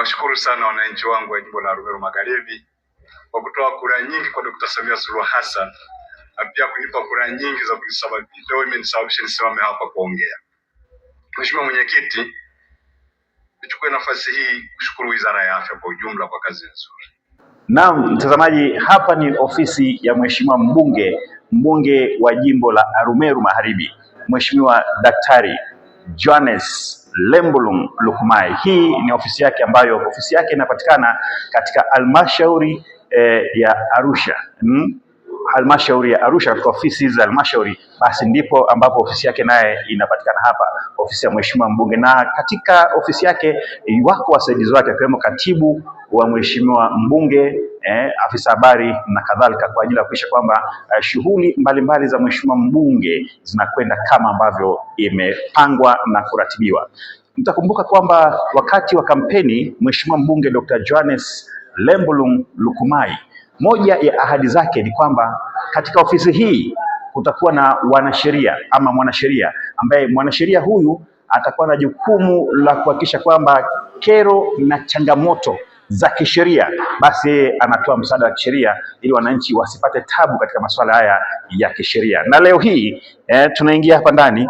Nawashukuru sana wananchi wangu wa jimbo la Arumeru Magharibi kwa kutoa kura nyingi kwa Dr. Samia Suluhu Hassan na pia kunipa kura nyingi za kunisababisha nisimame hapa kuongea. Mheshimiwa Mwenyekiti, nichukue nafasi hii kushukuru Wizara ya Afya kwa ujumla kwa kazi nzuri. Naam, mtazamaji, hapa ni ofisi ya Mheshimiwa mbunge wa jimbo la Arumeru Magharibi, Mheshimiwa Daktari Johannes Lembulung Lukumai. Hii ni ofisi yake ambayo ofisi yake inapatikana katika halmashauri ya Arusha. Halmashauri ya Arusha, katika ofisi za halmashauri, basi ndipo ambapo ofisi yake naye inapatikana hapa, ofisi ya Mheshimiwa mbunge. Na katika ofisi yake wako wasaidizi wake akiwemo katibu wa Mheshimiwa mbunge, afisa habari na kadhalika, kwa ajili ya kuhakikisha kwamba shughuli mbalimbali za Mheshimiwa mbunge zinakwenda kama ambavyo imepangwa na kuratibiwa. Mtakumbuka kwamba wakati wa kampeni Mheshimiwa mbunge Dr. Johannes Lembulung Lukumai, moja ya ahadi zake ni kwamba katika ofisi hii kutakuwa na wanasheria ama mwanasheria, ambaye mwanasheria huyu atakuwa na jukumu la kuhakikisha kwamba kero na changamoto za kisheria, basi anatoa msaada wa kisheria ili wananchi wasipate tabu katika masuala haya ya kisheria. Na leo hii tunaingia hapa ndani,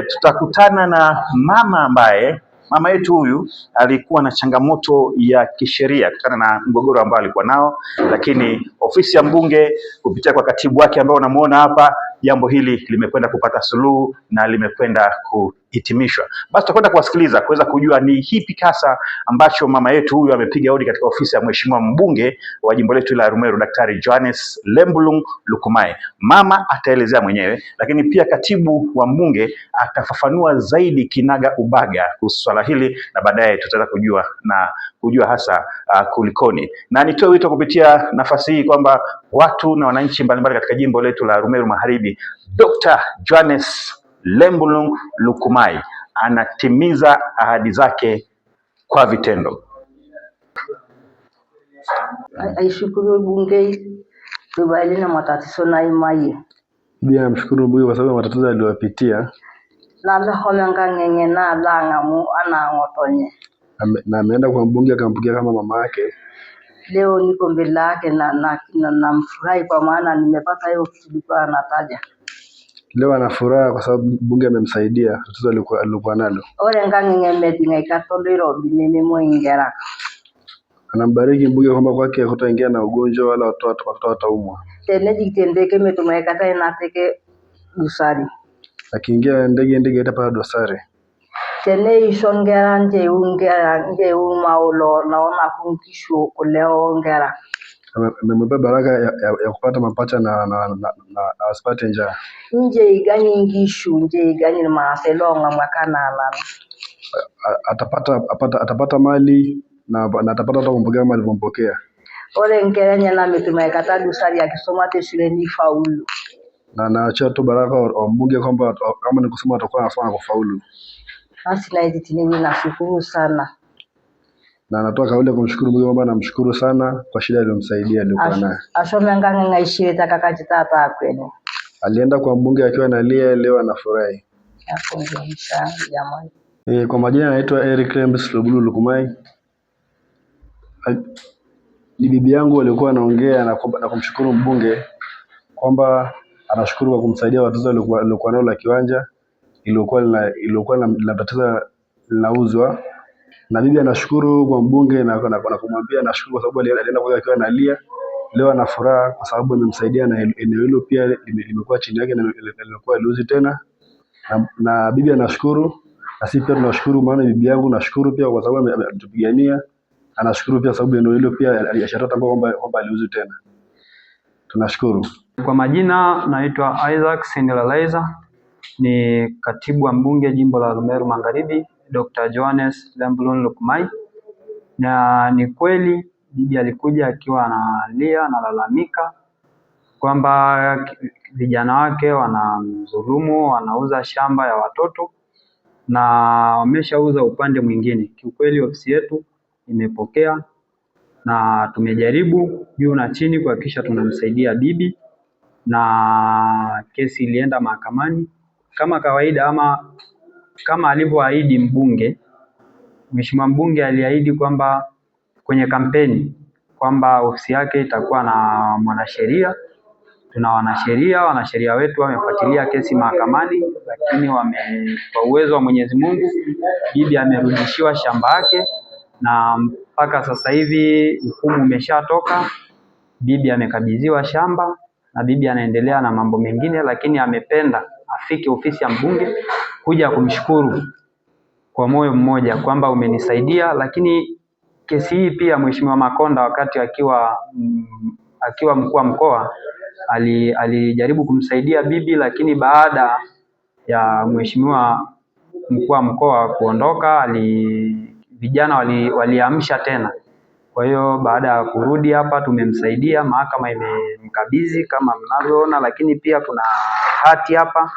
tutakutana na mama yetu huyu alikuwa na changamoto ya kisheria kutokana na mgogoro ambao alikuwa nao, lakini ofisi ya mbunge kupitia kwa katibu wake ambao unamuona hapa, jambo hili limekwenda kupata suluhu na limekwenda kuhitimishwa. Basi tutakwenda kuwasikiliza kuweza kujua ni hipi hasa ambacho mama yetu huyu amepiga hodi katika ofisi ya Mheshimiwa mbunge wa jimbo letu la Arumeru, Daktari Johannes Lembulung Lukumai. Mama ataelezea mwenyewe, lakini pia katibu wa mbunge atafafanua zaidi kinaga ubaga kuhusu swala hili, na baadaye tutaweza kujua hasa kulikoni. Na nitoe wito kupitia nafasi hii kwamba watu na wananchi mbalimbali katika jimbo letu la Arumeru Magharibi, Dr. Johannes Lembulung Lukumai anatimiza ahadi zake kwa vitendo. Aishukuru bunge kubali na matatizo na imai. Pia namshukuru bunge kwa sababu matatizo aliyopitia. Na lahomanga ngenge na langamu anangotonye. Na ameenda kwa mbunge akampigia kama mama yake. Leo niko mbele yake na mfurahi kwa maana nimepata hiyo kitu nilikuwa nataja. Leo ana furaha kwa sababu bunge amemsaidia tatizo alikuwa nalo. Ole ngenge medinga ikatolero binene mwingera. Anambariki mbunge kwamba kwake hataingia na ugonjwa wala watoto wataumwa. Tena jitendeke metumaikata inateke dosari. Akiingia ndege itapata dosari. Tena ishongera nje umaulo naona kunkisho kuleo ongera. Amempa baraka ya kupata mapacha na asipate njaa. Nje igani ngishu nje igani maaselonga mwakana alana. Atapata mali na atapata hata kumpokea mali alipompokea. Ole ngerenya na metumaikata dosari akisoma shuleni faulu. Na naacha tu baraka wa mbunge kwamba kama ni kusoma atakuwa anafanya kufaulu. Basi na hizi mimi nashukuru sana. Na anatoa kauli kumshukuru mbunge kwamba namshukuru sana kwa shida aliyomsaidia alikuwa nayo. Ashome nganga ngaishire takakachitata kwenu. Alienda kwa mbunge akiwa analia, leo anafurahi. Nafungisha jamani. Kwa majina anaitwa Eric Lembulung Lukumai. Ni bibi yangu alikuwa anaongea na kumshukuru mbunge kwamba anashukuru kwa kumsaidia watoto waliokuwa nao la kiwanja ilikuwa na tatizo linauzwa. Na bibi anashukuru kwa mbunge na kumwambia anashukuru kwa sababu alienda kwa akiwa analia, leo ana furaha kwa sababu amemsaidia na eneo hilo pia limekuwa chini yake na limekuwa liuzi tena. Na bibi anashukuru na sisi pia tunashukuru, maana bibi yangu nashukuru pia kwa sababu ametupigania. Anashukuru pia sababu eneo hilo pia alishatambua kwamba aliuzi tena. Tunashukuru. Kwa majina naitwa Isaac Sindelalaiza, ni katibu wa mbunge jimbo la Arumeru Magharibi, Dr. Johannes Lembulung Lukumai. Na ni kweli bibi alikuja akiwa analia na lalamika kwamba vijana wake wanamdhulumu, wanauza shamba ya watoto na wameshauza upande mwingine. Kiukweli ofisi yetu imepokea na tumejaribu juu na chini kuhakikisha tunamsaidia bibi, na kesi ilienda mahakamani kama kawaida, ama kama alivyoahidi mbunge. Mheshimiwa mbunge aliahidi kwamba kwenye kampeni kwamba ofisi yake itakuwa na mwanasheria. Tuna wanasheria wetu wamefuatilia kesi mahakamani, lakini kwa uwezo wa Mwenyezi Mungu bibi amerudishiwa shamba yake, na mpaka sasa hivi hukumu umeshatoka. Bibi amekabidhiwa shamba na bibi anaendelea na mambo mengine, lakini amependa afike ofisi ya mbunge kuja kumshukuru kwa moyo mmoja kwamba umenisaidia. Lakini kesi hii pia Mheshimiwa Makonda wakati akiwa mkuu wa mkoa alijaribu kumsaidia bibi, lakini baada ya Mheshimiwa mkuu wa mkoa kuondoka vijana waliamsha tena. Kwa hiyo baada ya kurudi hapa tumemsaidia, mahakama imemkabidhi kama mnavyoona, lakini pia kuna hati hapa.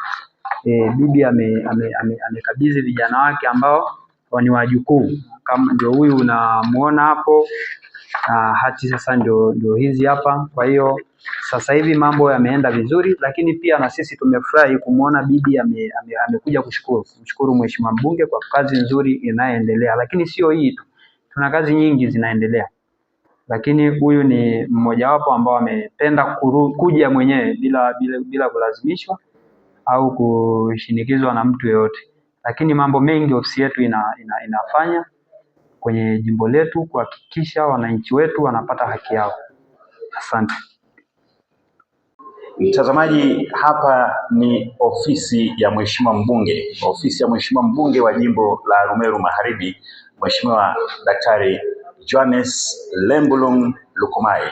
Bibi amekabidhi vijana wake ambao ni wajukuu, kama ndio huyu unamuona hapo, na hati sasa ndio hizi hapa. Kwa hiyo sasa hivi mambo yameenda vizuri, lakini pia na sisi tumefurahi kumuona bibi amekuja kumshukuru Mheshimiwa mbunge kwa kazi nzuri inayoendelea. Lakini sio hii tu, tuna kazi nyingi zinaendelea, lakini huyu ni mmojawapo ambao amependa kuja mwenyewe bila kulazimishwa au kushinikizwa na mtu yeyote. Lakini mambo mengi ofisi yetu inafanya kwenye jimbo letu kuhakikisha wananchi wetu wanapata haki yao. Asante. Mtazamaji, hapa ni ofisi ya Mheshimiwa mbunge, ofisi ya Mheshimiwa mbunge wa jimbo la Arumeru Magharibi, Mheshimiwa Daktari Johannes Lembulung Lukumai.